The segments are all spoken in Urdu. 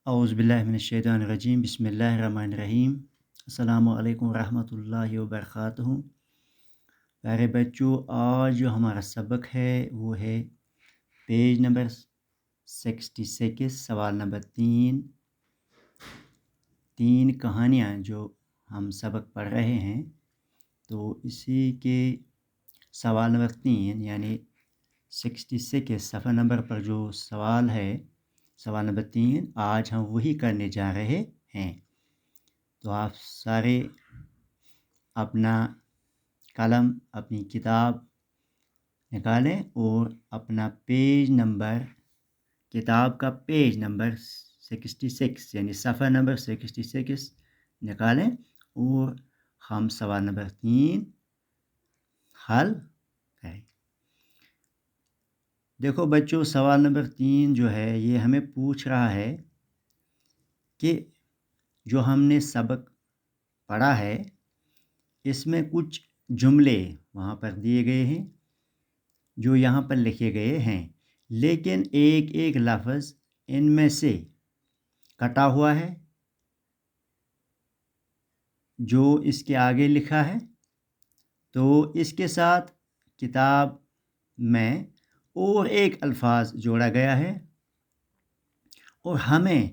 اعوذ باللہ من الشیطان الرجیم، بسم اللہ الرحمن الرحیم۔ السلام علیکم ورحمۃ اللہ وبرکاتہ۔ پیارے بچوں، آج جو ہمارا سبق ہے وہ ہے پیج نمبر 66، سوال نمبر 3۔ تین کہانیاں جو ہم سبق پڑھ رہے ہیں، تو اسی کے سوال نمبر 3 یعنی 66 صفحہ نمبر پر جو سوال ہے، سوال نمبر 3، آج ہم وہی کرنے جا رہے ہیں۔ تو آپ سارے اپنا قلم، اپنی کتاب نکالیں اور اپنا پیج نمبر، کتاب کا پیج نمبر 66 یعنی صفحہ نمبر 66 نکالیں اور ہم سوال نمبر 3 حل کریں۔ دیکھو بچوں، سوال نمبر 3 جو ہے یہ ہمیں پوچھ رہا ہے کہ جو ہم نے سبق پڑھا ہے اس میں کچھ جملے وہاں پر دیے گئے ہیں جو یہاں پر لکھے گئے ہیں، لیکن ایک ایک لفظ ان میں سے کٹا ہوا ہے جو اس کے آگے لکھا ہے۔ تو اس کے ساتھ کتاب میں اور ایک الفاظ جوڑا گیا ہے اور ہمیں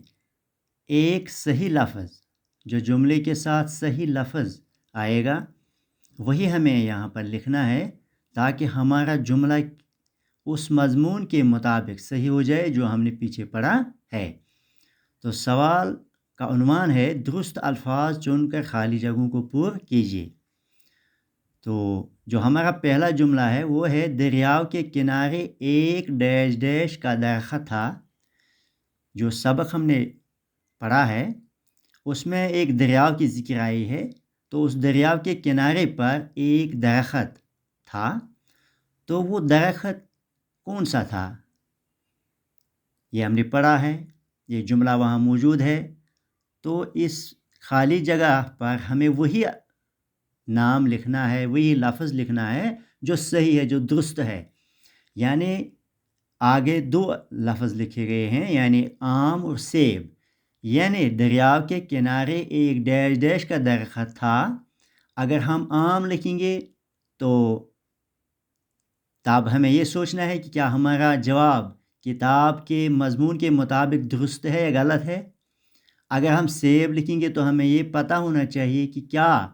ایک صحیح لفظ جو جملے کے ساتھ صحیح لفظ آئے گا وہی ہمیں یہاں پر لکھنا ہے تاکہ ہمارا جملہ اس مضمون کے مطابق صحیح ہو جائے جو ہم نے پیچھے پڑھا ہے۔ تو سوال کا عنوان ہے درست الفاظ چن کر خالی جگہوں کو پر کیجیے۔ تو جو ہمارا پہلا جملہ ہے وہ ہے دریاؤ کے کنارے ایک ڈیش ڈیش کا درخت تھا۔ جو سبق ہم نے پڑھا ہے اس میں ایک دریاؤ کی ذکر آئی ہے، تو اس دریاؤ کے کنارے پر ایک درخت تھا۔ تو وہ درخت کون سا تھا یہ ہم نے پڑھا ہے، یہ جملہ وہاں موجود ہے۔ تو اس خالی جگہ پر ہمیں وہی نام لکھنا ہے، وہی لفظ لکھنا ہے جو صحیح ہے، جو درست ہے۔ یعنی آگے دو لفظ لکھے گئے ہیں، یعنی آم اور سیب۔ یعنی دریاؤ کے کنارے ایک ڈیش ڈیش کا درخت تھا، اگر ہم آم لکھیں گے تو تب ہمیں یہ سوچنا ہے کہ کیا ہمارا جواب کتاب کے مضمون کے مطابق درست ہے یا غلط ہے۔ اگر ہم سیب لکھیں گے تو ہمیں یہ پتہ ہونا چاہیے کہ کیا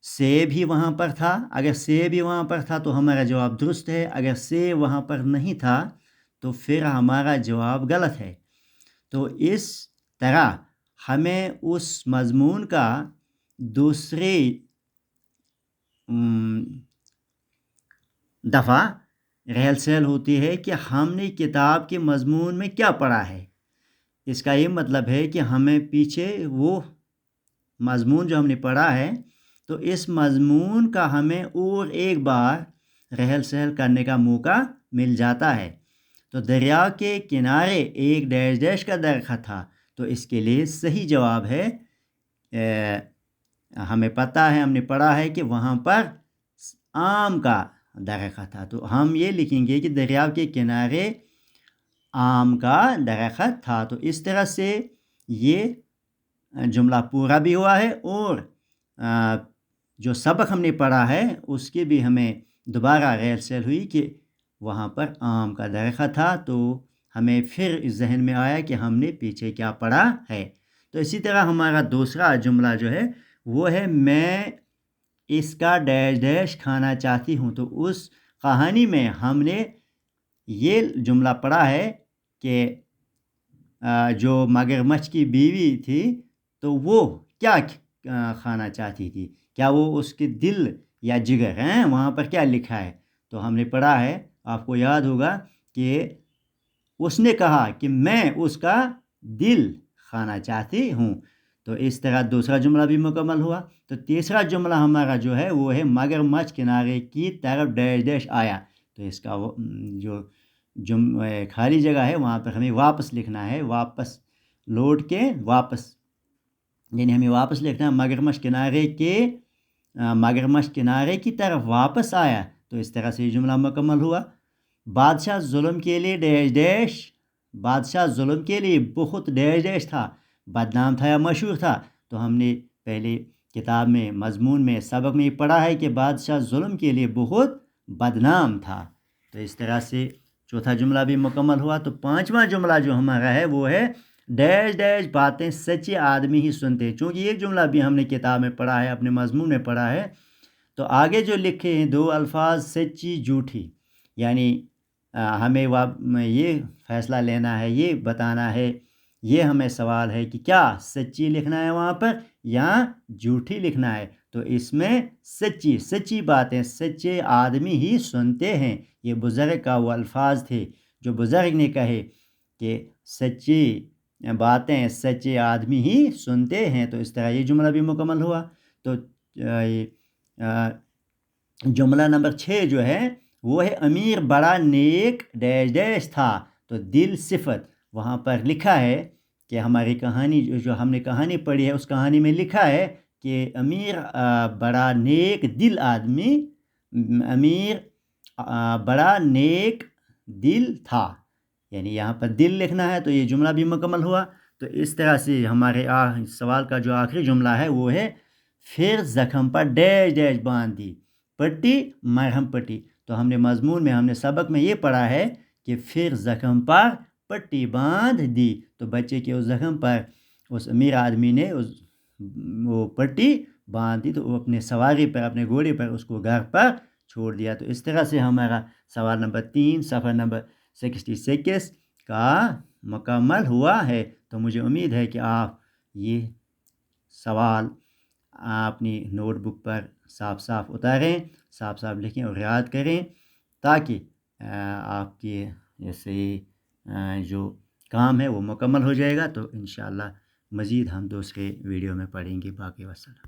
سیب ہی وہاں پر تھا۔ اگر سیب ہی وہاں پر تھا تو ہمارا جواب درست ہے، اگر سیب وہاں پر نہیں تھا تو پھر ہمارا جواب غلط ہے۔ تو اس طرح ہمیں اس مضمون کا دوسری دفعہ ریہل سہل ہوتی ہے کہ ہم نے کتاب کے مضمون میں کیا پڑھا ہے۔ اس کا یہ مطلب ہے کہ ہمیں پیچھے وہ مضمون جو ہم نے پڑھا ہے تو اس مضمون کا ہمیں اور ایک بار ریہل سہل کرنے کا موقع مل جاتا ہے۔ تو دریا کے کنارے ایک ڈیش ڈیش کا درخت تھا، تو اس کے لیے صحیح جواب ہے، ہمیں پتہ ہے، ہم نے پڑھا ہے کہ وہاں پر آم کا درخت تھا، تو ہم یہ لکھیں گے کہ دریا کے کنارے آم کا درخت تھا۔ تو اس طرح سے یہ جملہ پورا بھی ہوا ہے اور جو سبق ہم نے پڑھا ہے اس کی بھی ہمیں دوبارہ ریہل سہل ہوئی کہ وہاں پر آم کا درخت تھا، تو ہمیں پھر ذہن میں آیا کہ ہم نے پیچھے کیا پڑھا ہے۔ تو اسی طرح ہمارا دوسرا جملہ جو ہے وہ ہے میں اس کا ڈیش ڈیش کھانا چاہتی ہوں۔ تو اس کہانی میں ہم نے یہ جملہ پڑھا ہے کہ جو مگرمچھ کی بیوی تھی تو وہ کیا کھانا چاہتی تھی، کیا وہ اس کے دل یا جگر ہیں، وہاں پر کیا لکھا ہے۔ تو ہم نے پڑھا ہے، آپ کو یاد ہوگا کہ اس نے کہا کہ میں اس کا دل کھانا چاہتی ہوں۔ تو اس طرح دوسرا جملہ بھی مکمل ہوا۔ تو تیسرا جملہ ہمارا جو ہے وہ ہے مگرمچھ کنارے کی طرف ڈیش ڈیش آیا۔ تو اس کا جو خالی جگہ ہے وہاں پر ہمیں واپس لکھنا ہے، واپس لوٹ کے واپس، یعنی ہمیں واپس لکھنا ہے مگرمچھ کنارے کی طرف واپس آیا۔ تو اس طرح سے یہ جملہ مکمل ہوا۔ بادشاہ ظلم کے لیے ڈیش ڈیش بادشاہ ظلم کے لیے بہت ڈیش تھا، بدنام تھا یا مشہور تھا. تو ہم نے پہلے کتاب میں مضمون میں سبق میں پڑھا ہے کہ بادشاہ ظلم کے لیے بہت بدنام تھا. تو اس طرح سے چوتھا جملہ بھی مکمل ہوا. تو پانچواں جملہ جو ہمارا ہے وہ ہے ڈیش ڈیش باتیں سچے آدمی ہی سنتے. چونکہ یہ جملہ بھی ہم نے کتاب میں پڑھا ہے، اپنے مضمون میں پڑھا ہے. تو آگے جو لکھے ہیں 2 الفاظ سچی جھوٹی، یعنی ہمیں یہ فیصلہ لینا ہے، یہ بتانا ہے، یہ ہمیں سوال ہے کہ کیا سچی لکھنا ہے وہاں پر یا جھوٹی لکھنا ہے. تو اس میں سچی باتیں سچے آدمی ہی سنتے ہیں. یہ بزرگ کا وہ الفاظ تھے جو بزرگ نے کہے کہ سچی باتیں سچے آدمی ہی سنتے ہیں. تو اس طرح یہ جملہ بھی مکمل ہوا. تو جملہ نمبر 6 جو ہے وہ ہے امیر بڑا نیک ڈیش ڈیش تھا. تو دل صفت وہاں پر لکھا ہے کہ ہماری کہانی جو ہم نے کہانی پڑھی ہے اس کہانی میں لکھا ہے کہ امیر بڑا نیک دل آدمی، امیر بڑا نیک دل تھا، یعنی یہاں پر دل لکھنا ہے. تو یہ جملہ بھی مکمل ہوا. تو اس طرح سے ہمارے سوال کا جو آخری جملہ ہے وہ ہے پھر زخم پر ڈیش ڈیش باندھ دی پٹی مرہم پٹی. تو ہم نے مضمون میں ہم نے سبق میں یہ پڑھا ہے کہ پھر زخم پر پٹی باندھ دی. تو بچے کے اس زخم پر اس امیر آدمی نے وہ پٹی باندھ دی. تو وہ اپنے سواری پر، اپنے گھوڑے پر اس کو گھر پر چھوڑ دیا. تو اس طرح سے ہمارا سوال نمبر 3 صفحہ نمبر 66 کا مکمل ہوا ہے. تو مجھے امید ہے کہ آپ یہ سوال اپنی نوٹ بک پر صاف صاف اتاریں، صاف صاف لکھیں اور یاد کریں، تاکہ آپ کی جیسے جو کام ہے وہ مکمل ہو جائے گا. تو انشاءاللہ مزید ہم دوسرے ویڈیو میں پڑھیں گے. باقی وسلام.